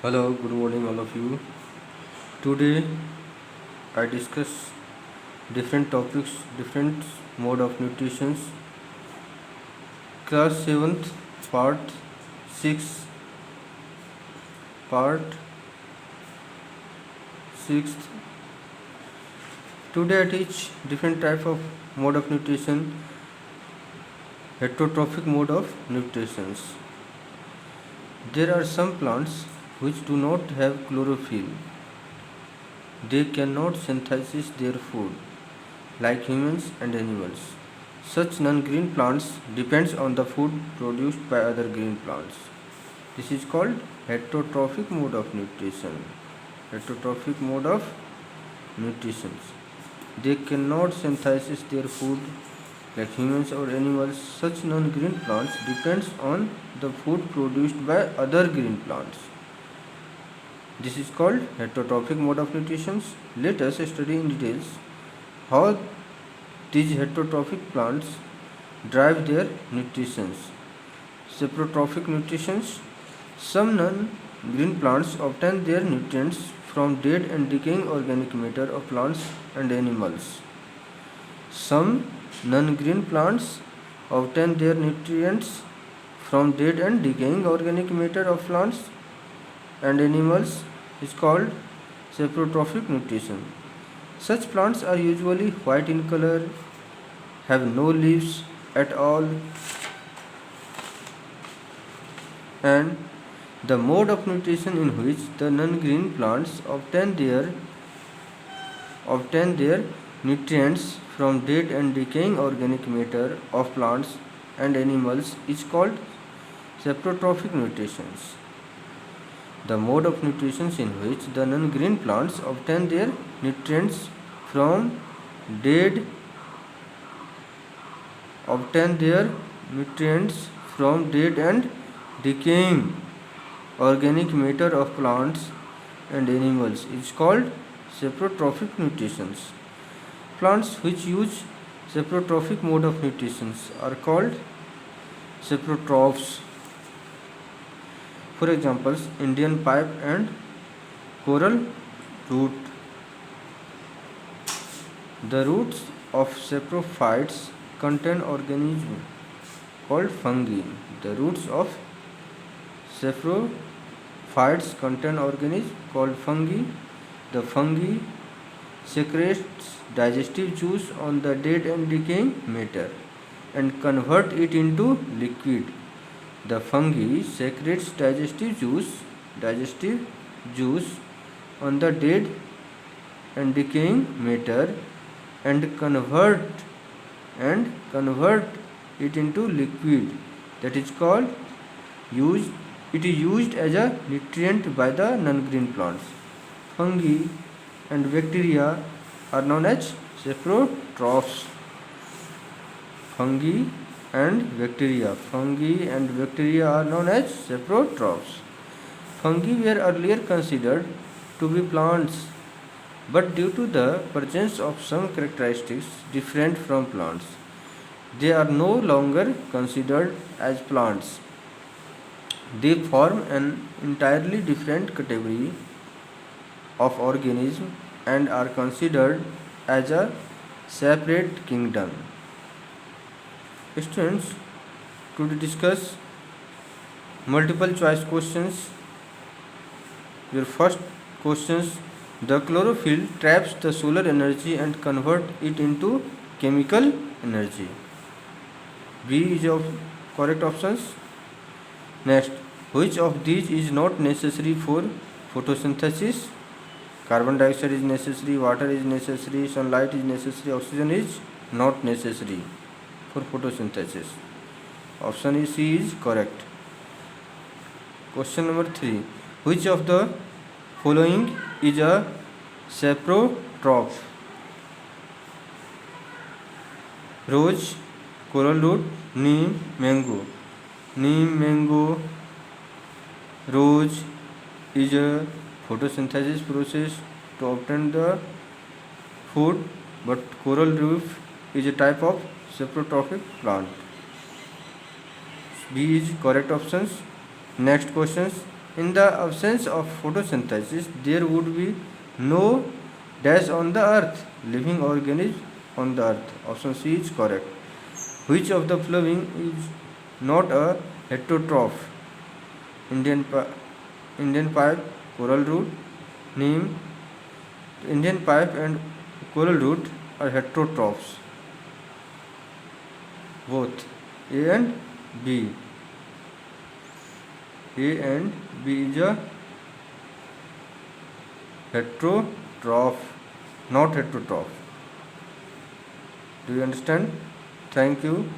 Hello, good morning, all of you. Today I discuss different topics, different mode of nutrition. Class 7th, part 6, part 6th. Today I teach different type of mode of nutrition, heterotrophic mode of nutrition. There are some plants which do not have chlorophyll. They cannot synthesize their food like humans and animals. Such non-green plants depends on the food produced by other green plants. This is called heterotrophic mode of nutrition. Heterotrophic mode of nutrition. They cannot synthesize their food like humans or animals. Such non-green plants depends on the food produced by other green plants. This is called heterotrophic mode of nutrition. Let us study in details how these heterotrophic plants drive their nutrition. Saprotrophic nutrition. Some non-green plants obtain their nutrients from dead and decaying organic matter of plants and animals. Some non-green plants obtain their nutrients from dead and decaying organic matter of plants and animals is called saprotrophic nutrition. Such plants are usually white in color, have no leaves at all, and the mode of nutrition in which the non-green plants obtain their nutrients from dead and decaying organic matter of plants and animals is called saprotrophic nutrition. The mode of nutrition in which the non-green plants obtain their nutrients from dead and decaying organic matter of plants and animals is called saprotrophic nutrition. Plants which use saprotrophic mode of nutrition are called saprotrophs. For examples, Indian pipe and coral root. The roots of saprophytes contain organisms called fungi. The roots of saprophytes contain organisms called fungi. The fungi secretes digestive juice on the dead and decaying matter and convert it into liquid. The fungi secretes digestive juice on the dead and decaying matter and convert it into liquid. That is called used. It is used as a nutrient by the non-green plants. Fungi and bacteria are known as saprotrophs. Fungi and bacteria are known as saprotrophs. Fungi were earlier considered to be plants, but due to the presence of some characteristics different from plants, they are no longer considered as plants. They form an entirely different category of organism and are considered as a separate kingdom. Students, to discuss multiple choice questions. Your first questions: the chlorophyll traps the solar energy and convert it into chemical energy. B is of correct options. Next, which of these is not necessary for photosynthesis? Carbon dioxide is necessary, water is necessary, sunlight is necessary, oxygen is not necessary for photosynthesis. Option C is correct. Question number 3. Which of the following is a saprotroph? Rose, coral root, neem, mango. Neem, mango, rose is a photosynthesis process to obtain the food, but coral reef is a type of saprotrophic plant. B is correct options. Next questions: In the absence of photosynthesis, there would be no dash on the earth, living organism on the earth. Option C is correct. Which of the following is not a heterotroph? Indian, Indian pipe, coral root, neem. Indian pipe and coral root are heterotrophs. Both A and B. A and B is a heterotroph, not heterotroph. Do you understand? Thank you.